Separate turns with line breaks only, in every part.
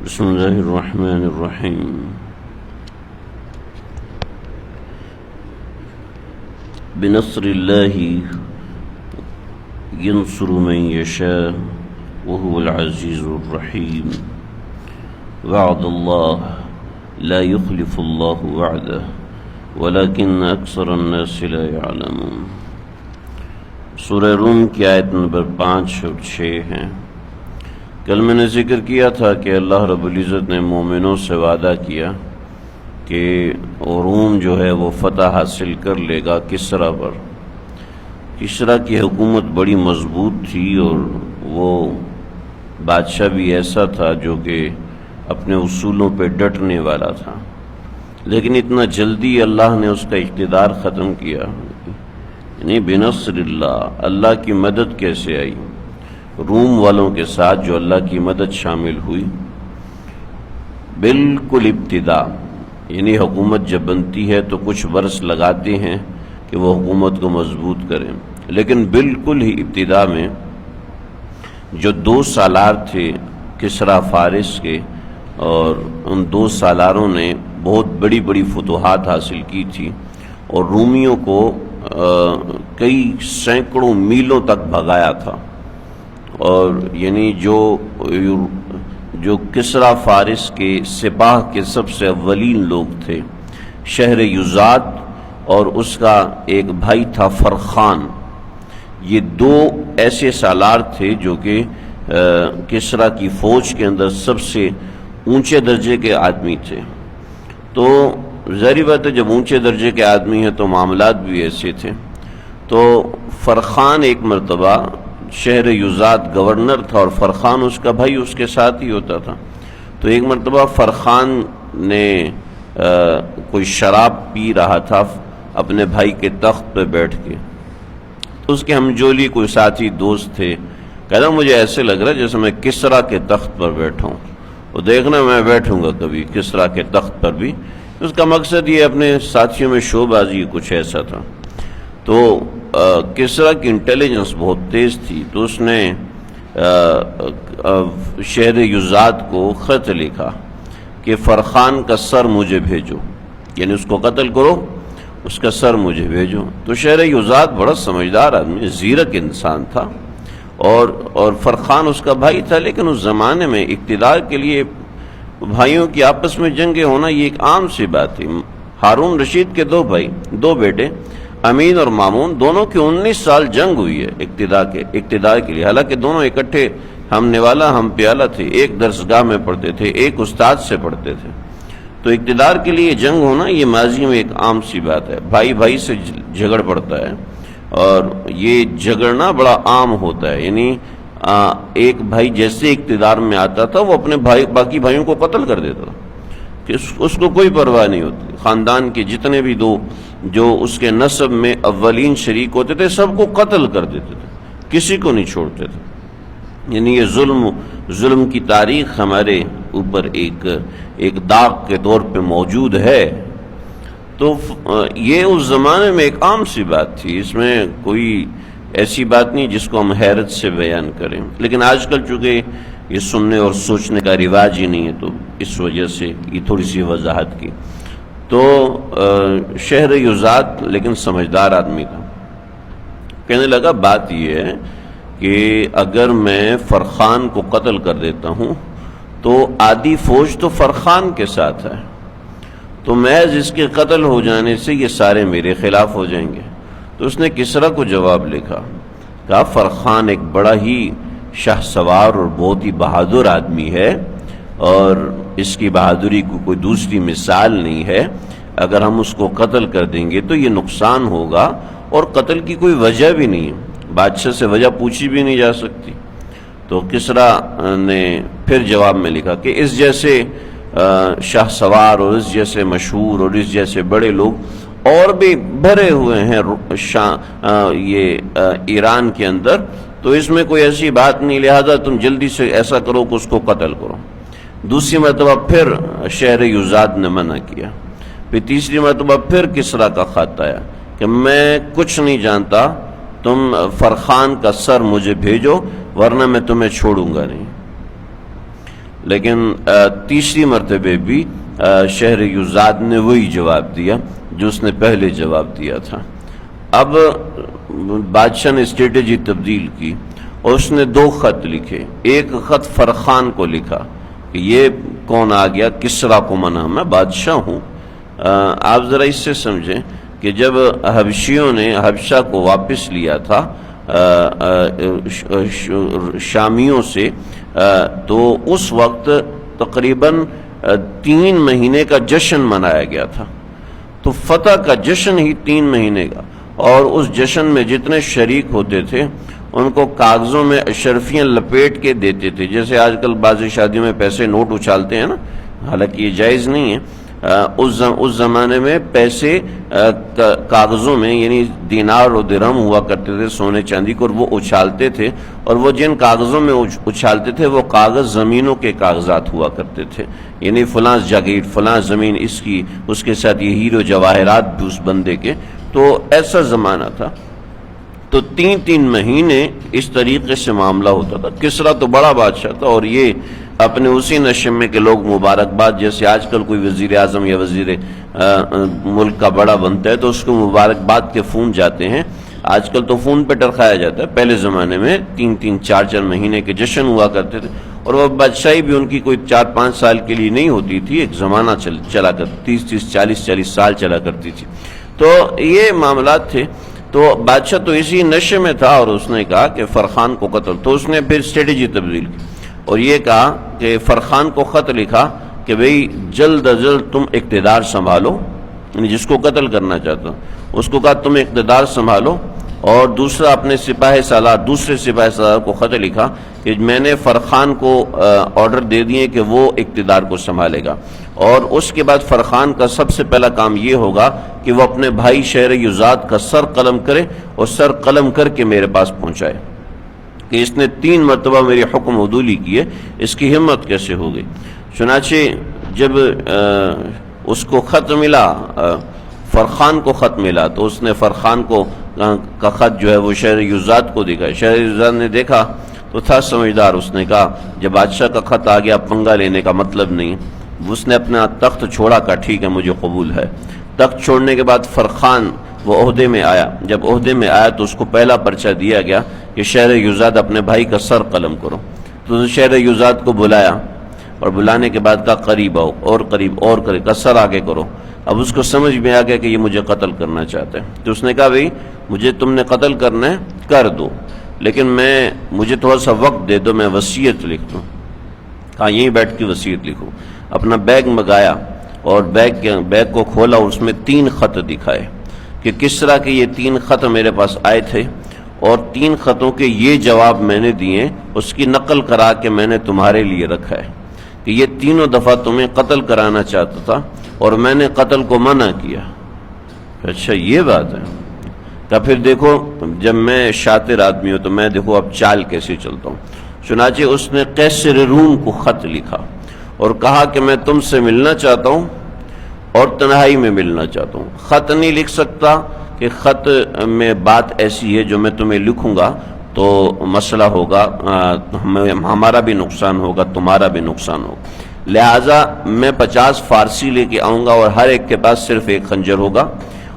بسم اللہ الرحمن الرحیم بنصر اللہ ینصر من یشاء وهو العزیز الرحیم وعد اللہ لا يخلف اللہ وعدہ ولكن اکثر الناس لا يعلمون۔ سورہ روم کی آیت نمبر 5 اور 6 ہیں۔ کل میں نے ذکر کیا تھا کہ اللہ رب العزت نے مومنوں سے وعدہ کیا کہ روم جو ہے وہ فتح حاصل کر لے گا کسریٰ پر۔ کسریٰ کی حکومت بڑی مضبوط تھی اور وہ بادشاہ بھی ایسا تھا جو کہ اپنے اصولوں پہ ڈٹنے والا تھا، لیکن اتنا جلدی اللہ نے اس کا اقتدار ختم کیا۔ یعنی بنصر اللہ، اللہ کی مدد کیسے آئی؟ روم والوں کے ساتھ جو اللہ کی مدد شامل ہوئی بالکل ابتدا، یعنی حکومت جب بنتی ہے تو کچھ برس لگاتے ہیں کہ وہ حکومت کو مضبوط کریں، لیکن بالکل ہی ابتدا میں جو 2 سالار تھے کسریٰ فارس کے، اور ان 2 سالاروں نے بہت بڑی بڑی فتوحات حاصل کی تھی اور رومیوں کو کئی سینکڑوں میلوں تک بھگایا تھا۔ اور یعنی جو کسریٰ فارس کے سپاہ کے سب سے اولین لوگ تھے، شہر یزاد اور اس کا ایک بھائی تھا فرخان، یہ 2 ایسے سالار تھے جو کہ کسریٰ کی فوج کے اندر سب سے اونچے درجے کے آدمی تھے۔ تو ظاہری بات ہے جب اونچے درجے کے آدمی ہیں تو معاملات بھی ایسے تھے۔ تو فرخان ایک مرتبہ شہر یزاد گورنر تھا اور فرخان اس کا بھائی اس کے ساتھ ہی ہوتا تھا۔ تو ایک مرتبہ فرخان نے کوئی شراب پی رہا تھا اپنے بھائی کے تخت پہ بیٹھ کے، تو اس کے ہمجولی کوئی ساتھی دوست تھے، کہتا مجھے ایسے لگ رہا ہے جیسے میں کسریٰ کے تخت پر بیٹھا ہوں، وہ دیکھنا میں بیٹھوں گا کبھی کسریٰ کے تخت پر بھی۔ اس کا مقصد یہ اپنے ساتھیوں میں شو بازی کچھ ایسا تھا۔ تو کسریٰ کی انٹیلیجنس بہت تیز تھی، تو اس نے شہر یزاد کو خط لکھا کہ فرخان کا سر مجھے بھیجو، یعنی اس کو قتل کرو، اس کا سر مجھے بھیجو۔ تو شہر یزاد بڑا سمجھدار آدمی، زیرک انسان تھا، اور فرخان اس کا بھائی تھا، لیکن اس زمانے میں اقتدار کے لیے بھائیوں کی آپس میں جنگیں ہونا یہ ایک عام سی بات تھی۔ ہارون رشید کے 2 بھائی، 2 بیٹے امین اور مامون، دونوں کی 19 سال جنگ ہوئی ہے اقتدار کے لیے، حالانکہ دونوں اکٹھے ہم نوالا ہم پیالہ تھے، ایک درسگاہ میں پڑھتے تھے، ایک استاد سے پڑھتے تھے۔ تو اقتدار کے لیے جنگ ہونا یہ ماضی میں ایک عام سی بات ہے، بھائی بھائی سے جھگڑ پڑتا ہے، اور یہ جھگڑنا بڑا عام ہوتا ہے۔ یعنی ایک بھائی جیسے اقتدار میں آتا تھا وہ اپنے باقی بھائیوں کو قتل کر دیتا تھا، کہ اس کو کوئی پرواہ نہیں ہوتی۔ خاندان کے جتنے بھی 2 جو اس کے نسب میں اولین شریک ہوتے تھے سب کو قتل کر دیتے تھے، کسی کو نہیں چھوڑتے تھے۔ یعنی یہ ظلم کی تاریخ ہمارے اوپر ایک داغ کے طور پہ موجود ہے۔ تو یہ اس زمانے میں ایک عام سی بات تھی، اس میں کوئی ایسی بات نہیں جس کو ہم حیرت سے بیان کریں، لیکن آج کل چونکہ یہ سننے اور سوچنے کا رواج ہی نہیں ہے، تو اس وجہ سے یہ تھوڑی سی وضاحت کی۔ تو شہر یزاد لیکن سمجھدار آدمی تھا، کہنے لگا بات یہ ہے کہ اگر میں فرخان کو قتل کر دیتا ہوں تو آدھی فوج تو فرخان کے ساتھ ہے، تو محض اس کے قتل ہو جانے سے یہ سارے میرے خلاف ہو جائیں گے۔ تو اس نے کسریٰ کو جواب لکھا، کہا فرخان ایک بڑا ہی شاہ سوار اور بہت ہی بہادر آدمی ہے، اور اس کی بہادری کو کوئی دوسری مثال نہیں ہے، اگر ہم اس کو قتل کر دیں گے تو یہ نقصان ہوگا، اور قتل کی کوئی وجہ بھی نہیں ہے، بادشاہ سے وجہ پوچھی بھی نہیں جا سکتی۔ تو کسریٰ نے پھر جواب میں لکھا کہ اس جیسے شاہ سوار اور اس جیسے مشہور اور اس جیسے بڑے لوگ اور بھی بھرے ہوئے ہیں ایران کے اندر، تو اس میں کوئی ایسی بات نہیں، لہذا تم جلدی سے ایسا کرو کہ اس کو قتل کرو۔ دوسری مرتبہ پھر شہر یزاد نے منع کیا، پھر تیسری مرتبہ پھر کسریٰ کا خط آیا کہ میں کچھ نہیں جانتا، تم فرخان کا سر مجھے بھیجو ورنہ میں تمہیں چھوڑوں گا نہیں۔ لیکن تیسری مرتبہ بھی شہر یزاد نے وہی جواب دیا جو اس نے پہلے جواب دیا تھا۔ اب بادشاہ نے اسٹریٹجی تبدیل کی اور اس نے 2 خط لکھے۔ ایک خط فرخان کو لکھا کہ یہ کون آ گیا، کسرا کو منا، میں بادشاہ ہوں۔ آپ ذرا اس سے سمجھیں کہ جب حبشیوں نے حبشہ کو واپس لیا تھا شامیوں سے، تو اس وقت تقریباً 3 مہینے کا جشن منایا گیا تھا۔ تو فتح کا جشن ہی 3 مہینے کا، اور اس جشن میں جتنے شریک ہوتے تھے ان کو کاغذوں میں اشرفیاں لپیٹ کے دیتے تھے، جیسے آج کل بعض شادیوں میں پیسے نوٹ اچھالتے ہیں نا، حالانکہ یہ جائز نہیں ہے۔ اس زمانے میں پیسے کاغذوں میں، یعنی دینار و درہم ہوا کرتے تھے سونے چاندی کو، اور وہ اچھالتے تھے، اور وہ جن کاغذوں میں اچھالتے تھے وہ کاغذ زمینوں کے کاغذات ہوا کرتے تھے، یعنی فلاں جاگیر، فلاں زمین اس کی، اس کے ساتھ یہ ہیرو جواہرات بھی اس بندے کے۔ تو ایسا زمانہ تھا، تو 3 مہینے اس طریقے سے معاملہ ہوتا تھا۔ کسرا تو بڑا بادشاہ تھا، اور یہ اپنے اسی نشے میں کہ لوگ مبارکباد، جیسے آج کل کوئی وزیر اعظم یا وزیر ملک کا بڑا بنتا ہے تو اس کو مبارکباد کے فون جاتے ہیں۔ آج کل تو فون پہ ٹرکھایا جاتا ہے، پہلے زمانے میں 3 4 مہینے کے جشن ہوا کرتے تھے، اور وہ بادشاہی بھی ان کی کوئی 4 5 سال کے لیے نہیں ہوتی تھی، ایک زمانہ چلا کر 30 40 سال چلا کرتی تھی۔ تو یہ معاملات تھے۔ تو بادشاہ تو اسی نشے میں تھا، اور اس نے کہا کہ فرخان کو قتل، تو اس نے پھر اسٹریٹجی تبدیل کی اور یہ کہا کہ فرخان کو خط لکھا کہ بھئی جلد از جلد تم اقتدار سنبھالو، یعنی جس کو قتل کرنا چاہتا ہوں اس کو کہا تم اقتدار سنبھالو، اور دوسرا اپنے دوسرے سپاہی سالار کو خط لکھا کہ میں نے فرخان کو آرڈر دے دیے کہ وہ اقتدار کو سنبھالے گا، اور اس کے بعد فرخان کا سب سے پہلا کام یہ ہوگا کہ وہ اپنے بھائی شہر یزاد کا سر قلم کرے، اور سر قلم کر کے میرے پاس پہنچائے کہ اس نے 3 مرتبہ میری حکم عدولی کیے، اس کی ہمت کیسے ہو گئی۔ چنانچہ جب اس کو خط ملا، فرخان کو خط ملا، تو اس نے فرخان کا خط جو ہے وہ شہر یزاد کو دکھا۔ شہر یزاد نے دیکھا تو تھا سمجھدار، اس نے کہا جب بادشاہ کا خط آ گیا پنگا لینے کا مطلب نہیں۔ اس نے اپنا تخت چھوڑا، کہا ٹھیک ہے مجھے قبول ہے۔ تخت چھوڑنے کے بعد فرخان وہ عہدے میں آیا، جب عہدے میں آیا تو اس کو پہلا پرچہ دیا گیا کہ شہر یزاد اپنے بھائی کا سر قلم کرو۔ تو شہر یزاد کو بلایا، اور بلانے کے بعد کہا قریب آؤ، اور قریب، اور قریب، کا سر آگے کرو۔ اب اس کو سمجھ میں آ گیا کہ یہ مجھے قتل کرنا چاہتا ہے، تو اس نے کہا بھئی مجھے تم نے قتل کرنا ہے کر دو، لیکن مجھے تھوڑا سا وقت دے دو، میں وصیت لکھ دوں۔ کہا یہیں بیٹھ کے وصیت لکھو۔ اپنا بیگ منگایا اور بیگ کو کھولا، اور اس میں 3 خط دکھائے کہ کس طرح کے یہ 3 خط میرے پاس آئے تھے، اور 3 خطوں کے یہ جواب میں نے دیے، اس کی نقل کرا کے میں نے تمہارے لیے رکھا ہے کہ یہ 3 دفعہ تمہیں قتل کرانا چاہتا تھا اور میں نے قتل کو منع کیا۔ اچھا یہ بات ہے، تو پھر دیکھو جب میں شاطر آدمی ہوں تو میں دیکھو اب چال کیسے چلتا ہوں۔ چنانچہ اس نے قیصر روم کو خط لکھا اور کہا کہ میں تم سے ملنا چاہتا ہوں اور تنہائی میں ملنا چاہتا ہوں۔ خط نہیں لکھ سکتا کہ خط میں بات ایسی ہے جو میں تمہیں لکھوں گا تو مسئلہ ہوگا، ہمارا بھی نقصان ہوگا، تمہارا بھی نقصان ہوگا، لہٰذا میں 50 فارسی لے کے آؤں گا، اور ہر ایک کے پاس صرف 1 خنجر ہوگا،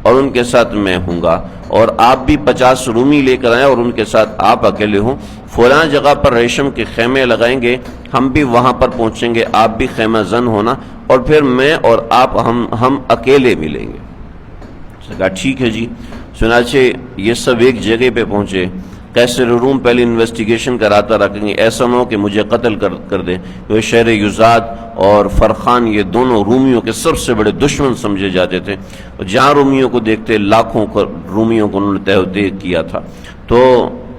اور ان کے ساتھ میں ہوں گا، اور آپ بھی 50 رومی لے کر آئیں اور ان کے ساتھ آپ اکیلے ہوں، فلاں جگہ پر ریشم کے خیمے لگائیں گے، ہم بھی وہاں پر پہنچیں گے، آپ بھی خیمہ زن ہونا، اور پھر میں اور آپ ہم اکیلے ملیں گے۔ کہا ٹھیک ہے جی۔ چنانچہ یہ سب ایک جگہ پہ پہنچے۔ قیصر روم پہلے انویسٹیگیشن کراتا رکھیں گے، ایسا نہ ہو کہ مجھے قتل کر دے، کیونکہ شہر یزاد اور فرخان یہ دونوں رومیوں کے سب سے بڑے دشمن سمجھے جاتے تھے، اور جہاں رومیوں کو دیکھتے لاکھوں رومیوں کو انہوں نے تہہ و تیغ کیا تھا۔ تو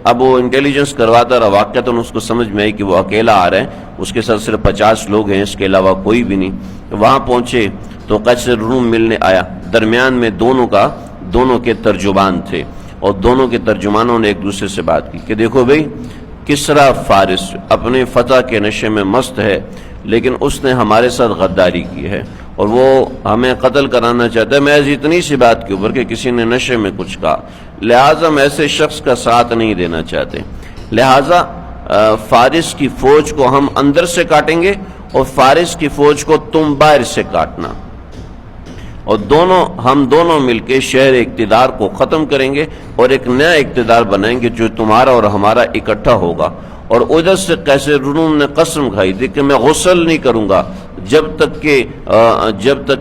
اب وہ انٹیلیجنس کرواتا رہا، واقعتاً اس کو سمجھ میں آئی کہ وہ اکیلا آ رہا ہے، اس کے ساتھ صرف 50 لوگ ہیں، اس کے علاوہ کوئی بھی نہیں۔ وہاں پہنچے تو قیصر روم ملنے آیا، درمیان میں دونوں کے ترجمان تھے، اور دونوں کے ترجمانوں نے ایک دوسرے سے بات کی کہ دیکھو بھئی کسرا فارس اپنے فتح کے نشے میں مست ہے، لیکن اس نے ہمارے ساتھ غداری کی ہے اور وہ ہمیں قتل کرانا چاہتا ہے، محض اتنی سی بات کے اوپر کہ کسی نے نشے میں کچھ کہا، لہٰذا ہم ایسے شخص کا ساتھ نہیں دینا چاہتے، لہٰذا فارس کی فوج کو ہم اندر سے کاٹیں گے اور فارس کی فوج کو تم باہر سے کاٹنا، اور ہم دونوں مل کے شہر اقتدار کو ختم کریں گے اور ایک نیا اقتدار بنائیں گے جو تمہارا اور ہمارا اکٹھا ہوگا۔ اور ادھر سے قیصر روم نے قسم کھائی تھی کہ میں غسل نہیں کروں گا جب تک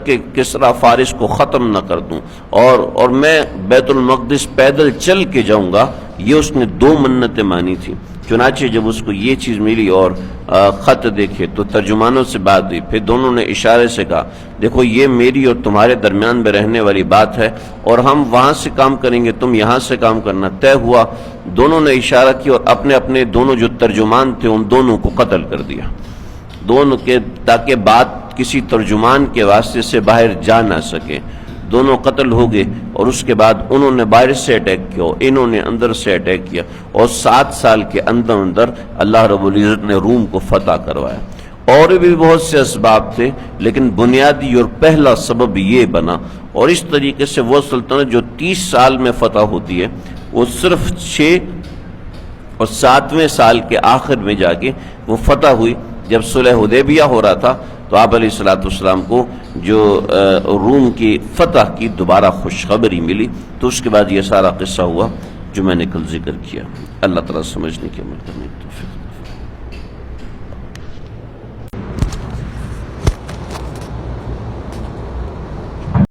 کہ کسریٰ فارس کو ختم نہ کر دوں، اور میں بیت المقدس پیدل چل کے جاؤں گا۔ یہ اس نے 2 منتیں مانی تھی۔ چنانچہ جب اس کو یہ چیز ملی اور خط دیکھے تو ترجمانوں سے بات ہوئی، پھر دونوں نے اشارے سے کہا دیکھو یہ میری اور تمہارے درمیان میں رہنے والی بات ہے، اور ہم وہاں سے کام کریں گے، تم یہاں سے کام کرنا۔ طے ہوا۔ دونوں نے اشارہ کیا اور اپنے دونوں جو ترجمان تھے ان دونوں کو قتل کر دیا، دونوں کے، تاکہ بات کسی ترجمان کے واسطے سے باہر جا نہ سکے۔ دونوں قتل ہو گئے، اور اس کے بعد انہوں نے باہر سے اٹیک کیا، انہوں نے اندر سے اٹیک کیا، اور 7 سال کے اندر اللہ رب العزت نے روم کو فتح کروایا۔ اور بھی بہت سے اسباب تھے، لیکن بنیادی اور پہلا سبب یہ بنا۔ اور اس طریقے سے وہ سلطنت جو 30 سال میں فتح ہوتی ہے، وہ صرف 6 اور 7ویں سال کے آخر میں جا کے وہ فتح ہوئی۔ جب صلح حدیبیہ ہو رہا تھا تو آپ علیہ السلام کو جو روم کی فتح کی دوبارہ خوشخبری ملی، تو اس کے بعد یہ سارا قصہ ہوا جو میں نے کل ذکر کیا۔ اللہ تعالیٰ سمجھنے کی عمل کرنے کی توفیق۔